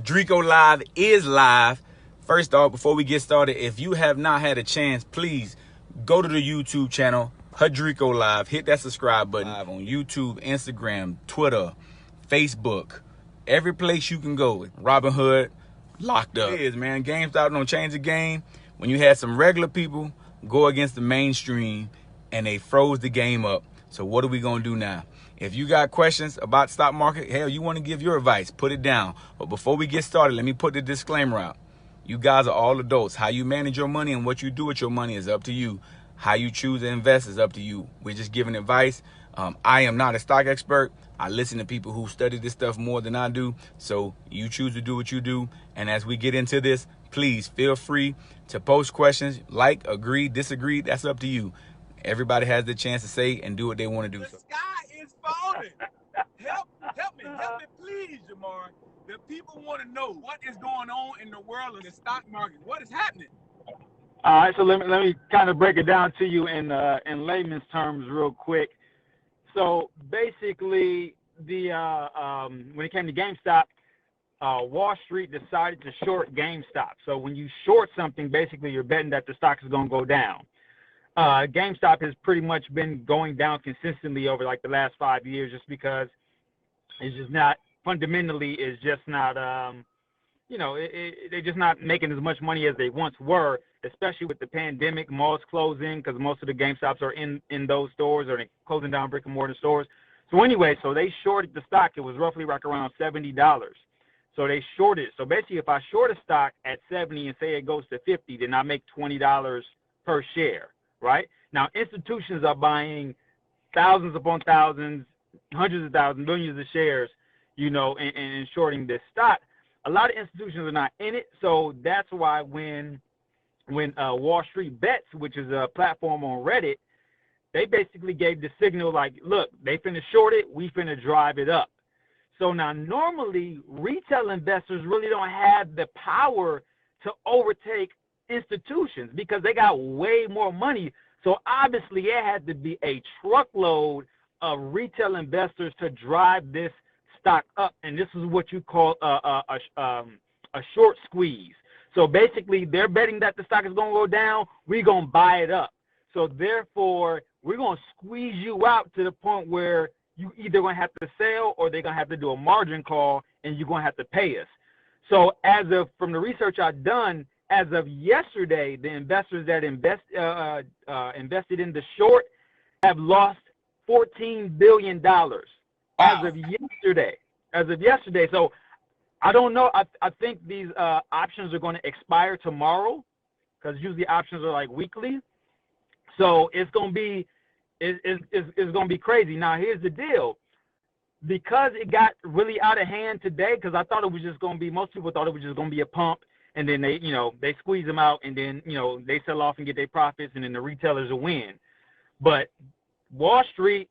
Hudrico Live is live. First off, before we get started, if you have not had a chance, please go to the YouTube channel, Hudrico Live. Hit that subscribe button. Live on YouTube, Instagram, Twitter, Facebook, every place you can go. Robinhood, locked up. It is, man. GameStop don't change the game. When you had some regular people go against the mainstream and they froze the game up. So what are we going to do now? If you got questions about stock market, hell, you want to give your advice, put it down. But before we get started, let me put the disclaimer out. You guys are all adults. How you manage your money and what you do with your money is up to you. How you choose to invest is up to you. We're just giving advice. I am not a stock expert. I listen to people who study this stuff more than I do. So you choose to do what you do. And as we get into this, please feel free to post questions. Like, agree, disagree. That's up to you. Everybody has the chance to say and do what they want to do. The sky is falling. Help me, please, Jamaury. The people want to know what is going on in the world of the stock market. What is happening? All right, so let me kind of break it down to you in layman's terms real quick. So basically, when it came to GameStop, Wall Street decided to short GameStop. So when you short something, basically you're betting that the stock is going to go down. GameStop has pretty much been going down consistently over like the last 5 years, just because it's just not fundamentally. It's just not they're just not making as much money as they once were, especially with the pandemic, malls closing, because most of the GameStops are in those stores, or they're closing down brick and mortar stores. So anyway, so they shorted the stock. It was roughly like around $70. So they shorted. So basically, if I short a stock at 70 and say it goes to 50, then I make $20 per share. Right? Now, institutions are buying thousands upon thousands, hundreds of thousands, millions of shares, and shorting this stock. A lot of institutions are not in it, so that's why when Wall Street Bets, which is a platform on Reddit, they basically gave the signal like, look, they finna short it, we finna drive it up. So now normally retail investors really don't have the power to overtake institutions because they got way more money. So obviously it had to be a truckload of retail investors to drive this stock up, and this is what you call a short squeeze. So basically they're betting that the stock is going to go down, we're going to buy it up. So therefore we're going to squeeze you out to the point where you either going to have to sell or they're going to have to do a margin call and you're going to have to pay us. So from the research I've done, as of yesterday, the investors that invested in the short have lost $14 billion. Wow. As of yesterday. So I don't know. I think these options are going to expire tomorrow, because usually options are like weekly. So it's going to be crazy. Now here's the deal. Because it got really out of hand today, because I thought it was just going to be, most people thought it was just going to be a pump. And then they squeeze them out, and then, they sell off and get their profits, and then the retailers will win. But Wall Street,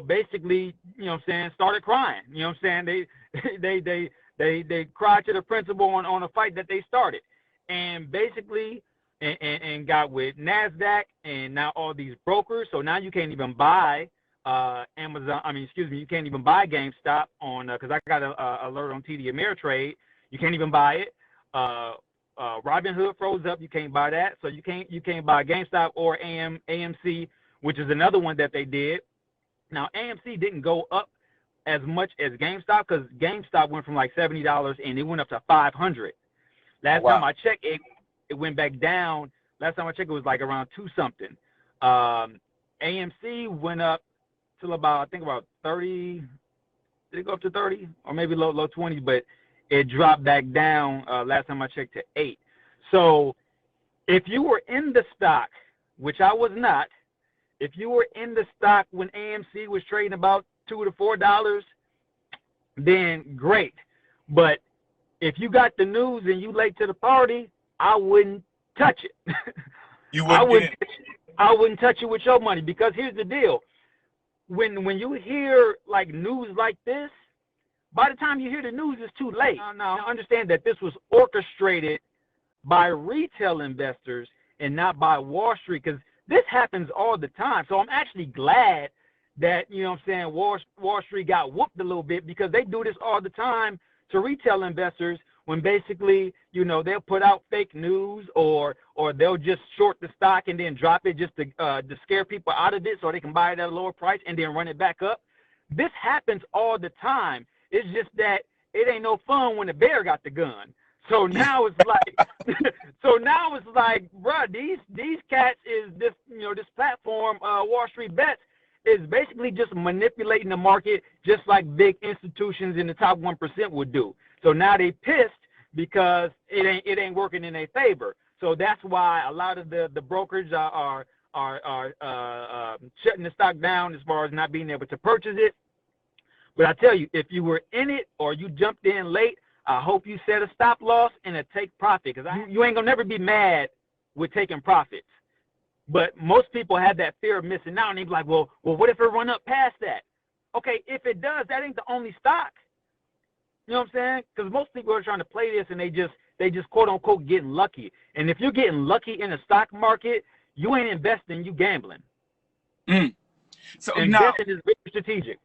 basically, started crying. They cried to the principal on a fight that they started. And basically, and got with NASDAQ and now all these brokers. So now you can't even buy you can't even buy GameStop on, because I got an alert on TD Ameritrade. You can't even buy it. Robinhood froze up. You can't buy that. So you can't buy GameStop or AMC, which is another one that they did. Now AMC didn't go up as much as GameStop, because GameStop went from like $70 and it went up to $500. Last time I checked, it went back down. Last time I checked, it was like around 2 something. AMC went up till about 30. Did it go up to 30 or maybe low 20s? But it dropped back down last time I checked to 8. So if you were in the stock, which I was not, if you were in the stock when AMC was trading about $2 to $4, then great. But if you got the news and you late to the party, I wouldn't touch it. You wouldn't? I wouldn't touch it with your money, because here's the deal. When you hear like news like this, by the time you hear the news, it's too late. Now, understand that this was orchestrated by retail investors and not by Wall Street, because this happens all the time. So I'm actually glad that, Wall Street got whooped a little bit, because they do this all the time to retail investors when basically, you know, they'll put out fake news or they'll just short the stock and then drop it just to scare people out of it so they can buy it at a lower price and then run it back up. This happens all the time. It's just that it ain't no fun when the bear got the gun. So now it's like, bruh, these cats is this, you know, this platform, Wall Street Bets, is basically just manipulating the market just like big institutions in the top 1% would do. So now they pissed because it ain't working in their favor. So that's why a lot of the brokers are shutting the stock down as far as not being able to purchase it. But I tell you, if you were in it or you jumped in late, I hope you set a stop loss and a take profit, because you ain't gonna never be mad with taking profits. But most people have that fear of missing out, and they be like, well, what if it run up past that? Okay, if it does, that ain't the only stock. You know what I'm saying? Because most people are trying to play this, and they just quote unquote getting lucky. And if you're getting lucky in the stock market, you ain't investing, you gambling. So investing is very strategic.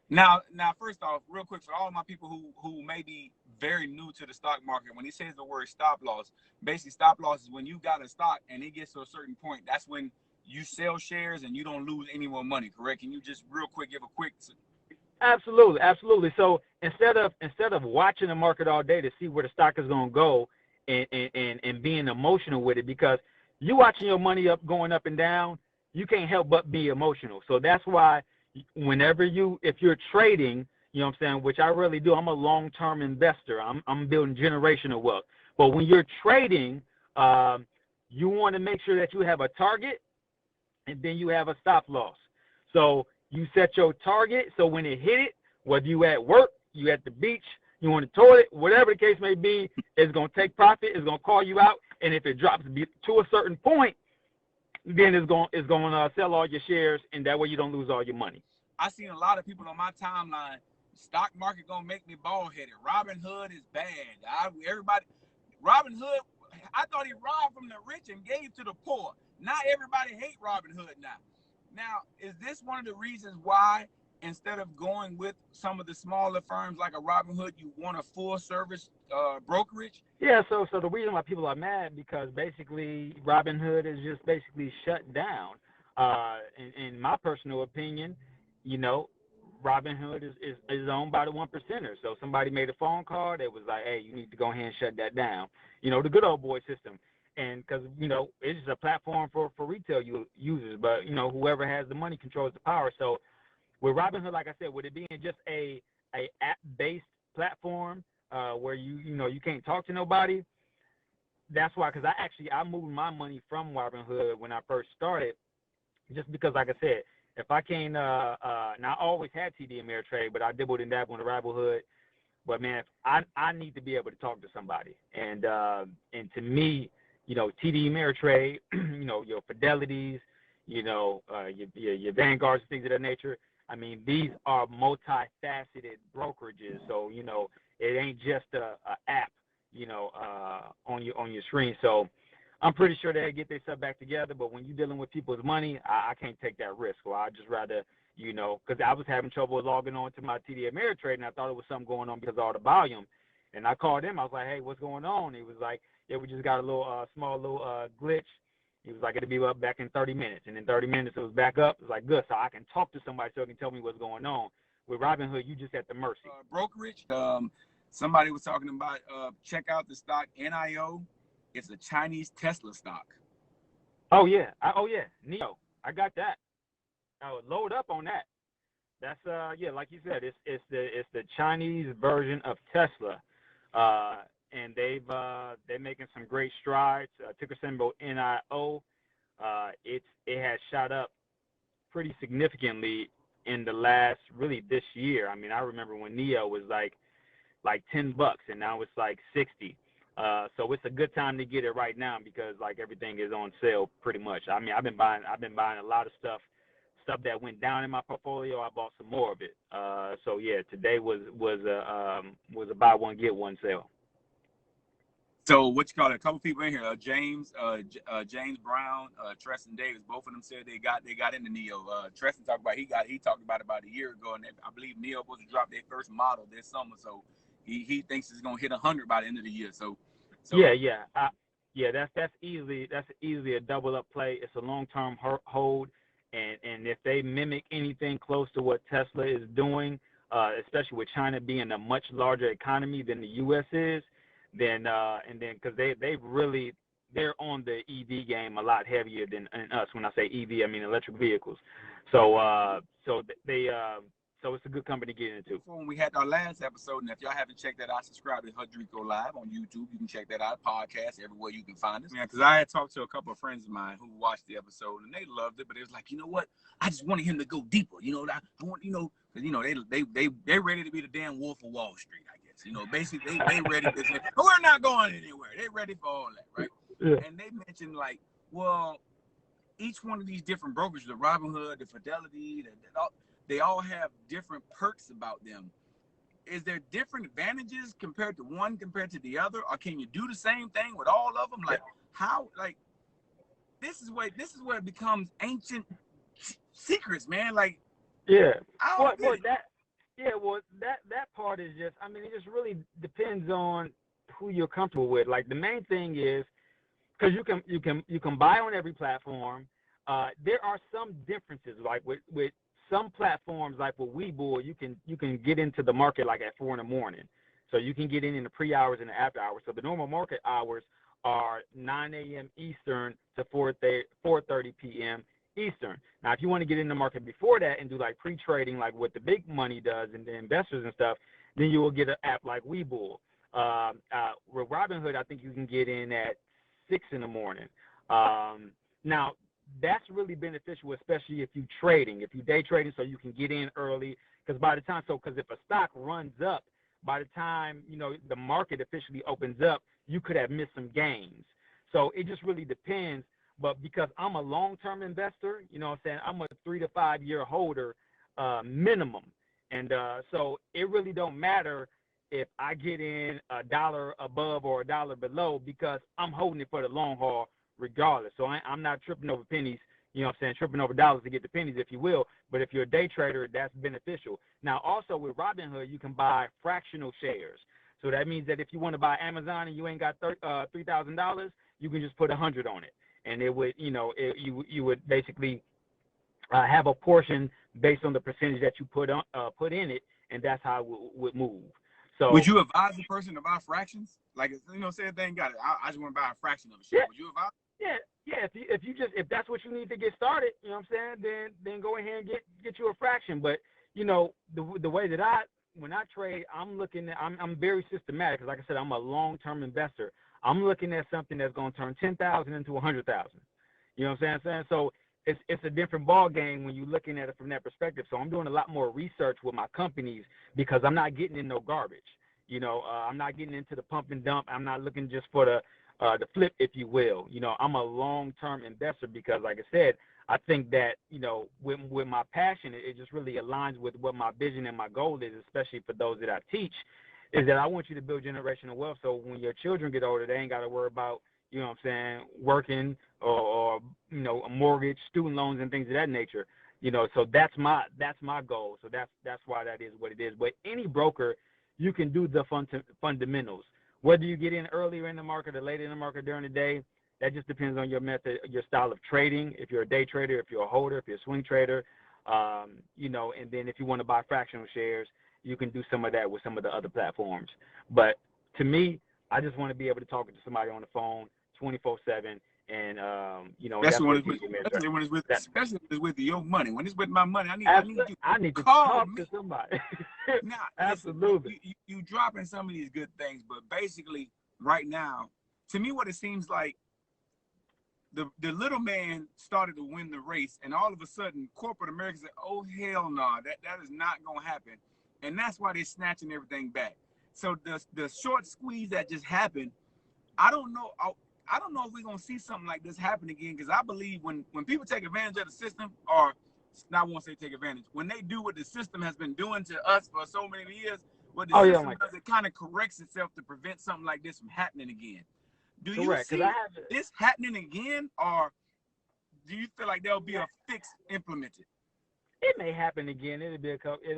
Now, first off, real quick, for all my people who may be very new to the stock market, when he says the word stop loss, basically stop loss is when you got a stock and it gets to a certain point. That's when you sell shares and you don't lose any more money, correct? Can you just real quick give a quick? Absolutely. So instead of watching the market all day to see where the stock is going to go and being emotional with it, because you watching your money going up and down, you can't help but be emotional. So that's why whenever if you're trading, you know what I'm saying, which I really do, I'm a long-term investor. I'm building generational wealth. But when you're trading, you want to make sure that you have a target and then you have a stop loss. So you set your target, so when it hit it, whether you at work, you at the beach, you on the toilet, whatever the case may be, it's going to take profit, it's going to call you out, and if it drops to a certain point, then it's going to sell all your shares, and that way you don't lose all your money. I seen a lot of people on my timeline, stock market going to make me bald-headed. Robinhood is bad. Robinhood, I thought he robbed from the rich and gave to the poor. Not everybody hate Robinhood now. Now, is this one of the reasons why instead of going with some of the smaller firms like a Robinhood, you want a full service brokerage? Yeah, so the reason why people are mad, because basically Robinhood is just basically shut down. In my personal opinion, you know, Robinhood is owned by the 1%ers. So somebody made a phone call. They was like, hey, you need to go ahead and shut that down. You know, the good old boy system. And because, you know, it's just a platform for retail users. But, you know, whoever has the money controls the power. So with Robinhood, like I said, with it being just a app-based platform where you can't talk to nobody, that's why, because I moved my money from Robinhood when I first started, just because, like I said, if I can't, now I always had TD Ameritrade, but I dibbled and dabbled in Robinhood. But man, I need to be able to talk to somebody, and to me, you know, TD Ameritrade, you know, your Fidelities, you know, your Vanguards, things of that nature. I mean, these are multifaceted brokerages, so you know, it ain't just a app, you know, on your screen. So I'm pretty sure they get their stuff back together, but when you're dealing with people's money, I can't take that risk. Or I'd just rather, you know, because I was having trouble logging on to my TD Ameritrade, and I thought it was something going on because of all the volume. And I called him. I was like, hey, what's going on? He was like, yeah, we just got a little small glitch. He was like, it'll be up back in 30 minutes. And in 30 minutes, it was back up. It was like, good, so I can talk to somebody so they can tell me what's going on. With Robinhood, you just at the mercy. Brokerage, somebody was talking about, check out the stock NIO. It's a Chinese Tesla stock. Oh yeah, NIO. I got that. I would load up on that. That's yeah, like you said, it's the Chinese version of Tesla, and they're making some great strides. Ticker symbol NIO. It has shot up pretty significantly in the last, really this year. I mean, I remember when NIO was like $10, and now it's like 60. So it's a good time to get it right now because like everything is on sale pretty much. I mean, I've been buying a lot of stuff that went down in my portfolio. I bought some more of it. So yeah, today was a buy one get one sale. So what you call it? A couple people in here, James Brown, Treston Davis. Both of them said they got into NIO. Treston talked about he talked about it about a year ago, and I believe NIO was supposed to drop their first model this summer. So He thinks it's gonna hit 100 by the end of the year. So that's easily a double up play. It's a long-term hold, and if they mimic anything close to what Tesla is doing, especially with China being a much larger economy than the U.S. is, then because they're on the EV game a lot heavier than us. When I say EV, I mean electric vehicles. So so it's a good company to get into. When we had our last episode, and if y'all haven't checked that out, subscribe to Hudrico Live on YouTube. You can check that out, podcast, everywhere you can find us. Yeah, because I had talked to a couple of friends of mine who watched the episode, and they loved it, but it was like, you know what? I just wanted him to go deeper. You know, I want, because, they ready to be the damn Wolf of Wall Street, I guess. Basically, they ready to say, we're not going anywhere. They ready for all that, right? Yeah. And they mentioned, like, well, each one of these different brokers, the Robinhood, the Fidelity, they all have different perks about them. Is there different advantages compared to one compared to the other, or can you do the same thing with all of them? Like how? Like this is where it becomes ancient secrets, man. Like that part is just. I mean, it just really depends on who you're comfortable with. Like the main thing is because you can buy on every platform. There are some differences, like with some platforms, like with Webull, you can get into the market like at 4 a.m. So you can get in the pre-hours and the after hours. So the normal market hours are 9 a.m. Eastern to 4:30 p.m. Eastern. Now, if you want to get in the market before that and do like pre-trading, like what the big money does and the investors and stuff, then you will get an app like Webull. With Robinhood, I think you can get in at 6 a.m. Now, that's really beneficial, especially if you day trading, so you can get in early. Because if a stock runs up, by the time the market officially opens up, you could have missed some gains. So it just really depends. But because I'm a long-term investor, I'm a 3 to 5 year holder minimum, and so it really don't matter if I get in $1 above or $1 below, because I'm holding it for the long haul regardless. So I'm not tripping over pennies, tripping over dollars to get the pennies, if you will. But if you're a day trader, that's beneficial. Now, also with Robinhood, you can buy fractional shares. So that means that if you want to buy Amazon and you ain't got $3,000, you can just put 100 on it, and it would, you would basically have a portion based on the percentage that you put in it, and that's how it would move. So, would you advise a person to buy fractions? Like, say if they ain't got it, I just want to buy a fraction of a share. Yeah. Would you advise? Yeah. If that's what you need to get started, then go ahead and get you a fraction. But the way that when I trade, I'm very systematic, because like I said, I'm a long-term investor. I'm looking at something that's going to turn 10,000 into 100,000. You know what I'm saying? So it's a different ball game when you're looking at it from that perspective. So I'm doing a lot more research with my companies, because I'm not getting in no garbage. I'm not getting into the pump and dump. I'm not looking just for the flip, if you will. I'm a long-term investor, because like I said, I think that, with my passion, it just really aligns with what my vision and my goal is, especially for those that I teach, is that I want you to build generational wealth. So when your children get older, they ain't got to worry about, working or a mortgage, student loans, and things of that nature. So that's my goal. So that's why that is what it is. But any broker, you can do the fundamentals. Whether you get in earlier in the market or later in the market during the day, that just depends on your method, your style of trading. If you're a day trader, if you're a holder, if you're a swing trader, and then if you want to buy fractional shares, you can do some of that with some of the other platforms. But to me, I just want to be able to talk to somebody on the phone 24/7, and especially when it's with your money. When it's with my money, I need to talk to somebody. Nah, absolutely. Listen, you dropping some of these good things, but basically, right now, to me, what it seems like, the little man started to win the race, and all of a sudden, corporate America said, "Oh hell no, that is not gonna happen," and that's why they're snatching everything back. So the short squeeze that just happened, I don't know if we're gonna see something like this happen again, because I believe when people take advantage of the system, or I won't say take advantage, when they do what the system has been doing to us for so many years, what the system does, it kind of corrects itself to prevent something like this from happening again. Do you see this happening again, or do you feel like there'll be a fix implemented? It may happen again. It'll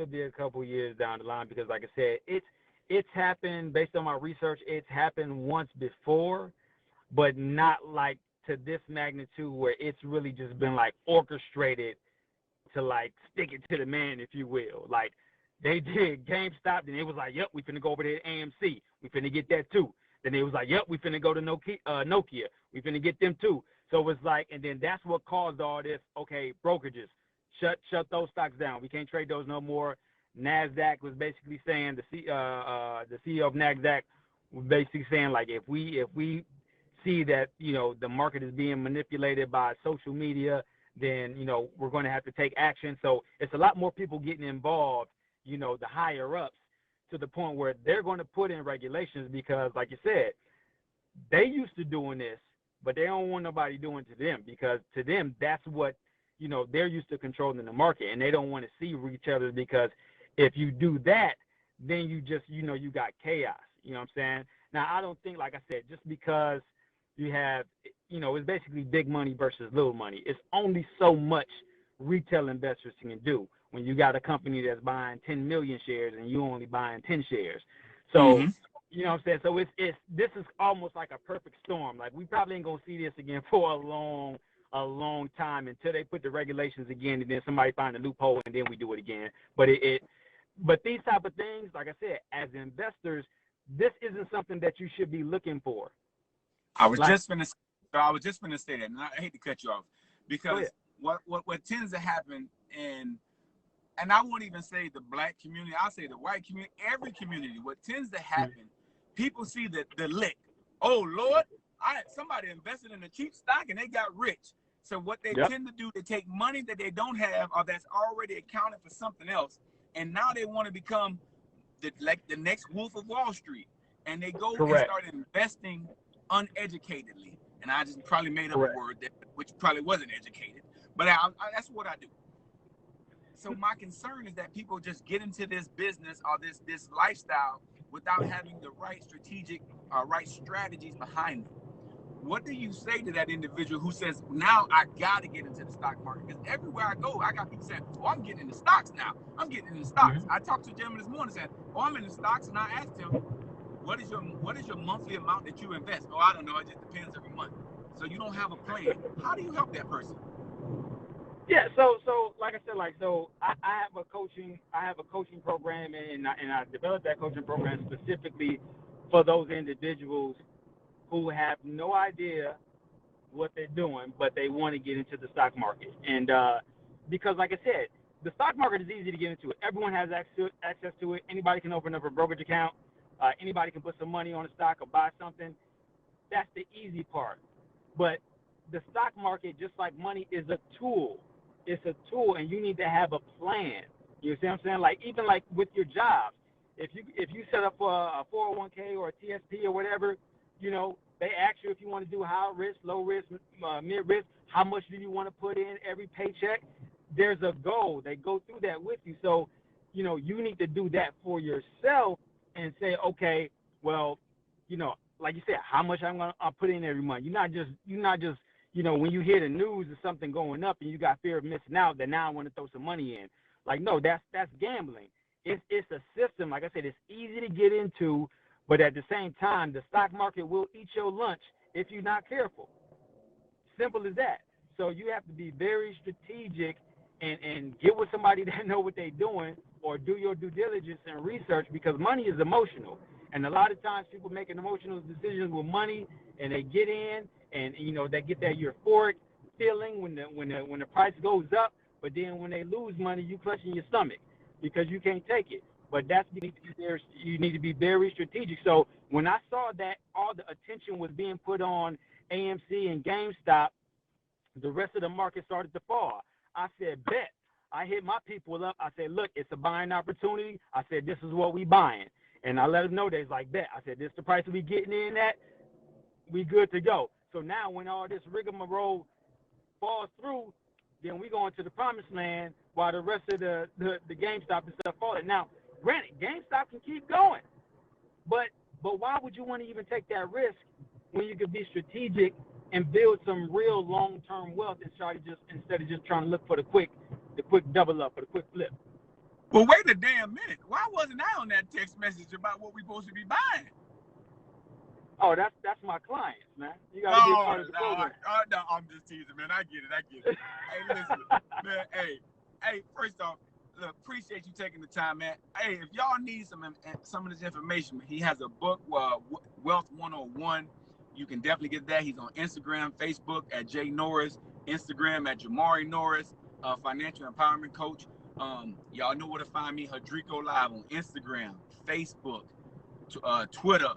be a couple years down the line, because like I said, it's happened, based on my research, it's happened once before, but not like to this magnitude where it's really just been like orchestrated to like stick it to the man, if you will. Like they did GameStop, then it was like, yep, we finna go over there to AMC. We finna get that too. Then it was like, yep, we finna go to Nokia. We finna get them too. So it was like, and then that's what caused all this. Okay, brokerages, shut those stocks down. We can't trade those no more. NASDAQ was basically saying, the CEO of NASDAQ was basically saying, like, if we see that, you know, the market is being manipulated by social media, then, you know, we're going to have to take action. So it's a lot more people getting involved, you know, the higher ups, to the point where they're going to put in regulations because, like you said, they used to doing this, but they don't want nobody doing to them, because to them, that's what, you know, they're used to controlling the market, and they don't want to see each other, because if you do that, then you just, you know, you got chaos. You know what I'm saying? Now, I don't think, like I said, just because you have, you know, it's basically big money versus little money. It's only so much retail investors can do when you got a company that's buying 10 million shares and you only buying 10 shares. So, you know what I'm saying? So this is almost like a perfect storm. Like, we probably ain't gonna see this again for a long time, until they put the regulations again, and then somebody find a loophole, and then we do it again. But these type of things, like I said, as investors, this isn't something that you should be looking for. I was just gonna say that, and I hate to cut you off, because what tends to happen, and I won't even say the black community, I'll say the white community, every community, what tends to happen, people see the lick. Oh Lord, somebody invested in a cheap stock and they got rich. So what they tend to do, they take money that they don't have, or that's already accounted for something else, and now they want to become the next Wolf of Wall Street, and they go and start investing uneducatedly. And I just probably made up a word which probably wasn't educated, but that's what I do. So my concern is that people just get into this business or this lifestyle without having the right right strategies behind them. What do you say to that individual who says, now I got to get into the stock market? Because everywhere I go, I got people saying, oh, I'm getting into stocks now. I'm getting into stocks. I talked to a gentleman this morning saying, oh, I'm in the stocks. And I asked him, what is your monthly amount that you invest? Oh, I don't know. It just depends every month. So you don't have a plan. How do you help that person? Yeah, so like I said, I have a coaching program, and I developed that coaching program specifically for those individuals who have no idea what they're doing, but they want to get into the stock market. And because, like I said, the stock market is easy to get into. Everyone has access to it. Anybody can open up a brokerage account. Anybody can put some money on a stock or buy something. That's the easy part. But the stock market, just like money, is a tool. It's a tool, and you need to have a plan. You see what I'm saying? Like, even like with your jobs, if you set up a 401k or a TSP or whatever, you know, they ask you if you want to do high risk, low risk, mid risk. How much do you want to put in every paycheck? There's a goal. They go through that with you. So, you know, you need to do that for yourself and say, okay, well, you know, like you said, how much I'm gonna put in every month. You're not just, you know, when you hear the news of something going up and you got fear of missing out, then now I want to throw some money in. Like, no, that's gambling. It's a system. Like I said, it's easy to get into, but at the same time, the stock market will eat your lunch if you're not careful. Simple as that. So you have to be very strategic and get with somebody that know what they're doing, or do your due diligence and research, because money is emotional. And a lot of times people make emotional decisions with money, and they get in, and you know, they get that euphoric feeling when the price goes up, but then when they lose money, you clutching your stomach because you can't take it. But that's because you need to be very strategic. So when I saw that all the attention was being put on AMC and GameStop, the rest of the market started to fall. I said, bet. I hit my people up. I said, look, it's a buying opportunity. I said, this is what we buying. And I let them know. They's like, bet. I said, this is the price we getting in at. We good to go. So now when all this rigmarole falls through, then we go into the promised land while the rest of the GameStop and stuff falling. Now, granted, GameStop can keep going. But why would you want to even take that risk when you could be strategic and build some real long-term wealth instead of just trying to look for the quick double up or the quick flip? Well, wait a damn minute. Why wasn't I on that text message about what we supposed to be buying? Oh, that's my clients, man. You gotta be a part of the program. No, I'm just teasing, man. I get it. Hey, listen, man. Hey. First off, look, appreciate you taking the time, man. Hey, if y'all need some of this information, he has a book, Wealth 101. You can definitely get that. He's on Instagram, Facebook at J Norris, Instagram at Jamaury Norris, financial empowerment coach. Y'all know where to find me. Hudrico Live on Instagram, Facebook, Twitter.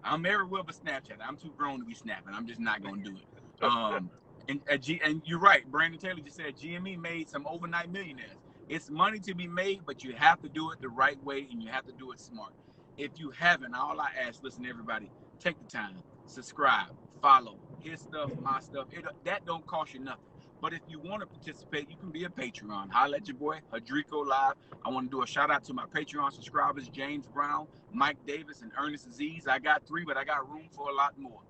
I'm everywhere but Snapchat. I'm too grown to be snapping. I'm just not gonna do it. And you're right. Brandon Taylor just said GME made some overnight millionaires. It's money to be made, but you have to do it the right way and you have to do it smart. If you haven't, all I ask, listen, everybody, take the time, subscribe, follow his stuff, my stuff. That don't cost you nothing. But if you want to participate, you can be a Patreon. Holla at your boy, Hudrico Live. I want to do a shout out to my Patreon subscribers, James Brown, Mike Davis, and Ernest Aziz. I got 3, but I got room for a lot more.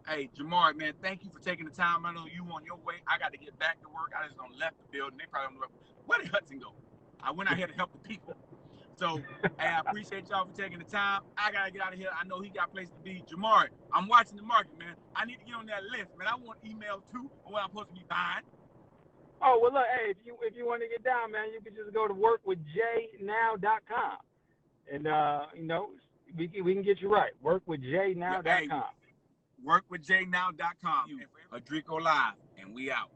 Hey, Jamaury, man, thank you for taking the time. I know you on your way. I got to get back to work. I just don't left the building. They probably don't know where did Hudson go. I went out here to help the people. So, hey, I appreciate y'all for taking the time. I got to get out of here. I know he got a place to be. Jamaury, I'm watching the market, man. I need to get on that list, man. I want email too on what I'm supposed to be buying. Oh, well, look, hey, if you want to get down, man, you can just go to workwithjnow.com. And, we can get you right. Workwithjnow.com. Hey, workwithjnow.com. Hudrico Live, and we out.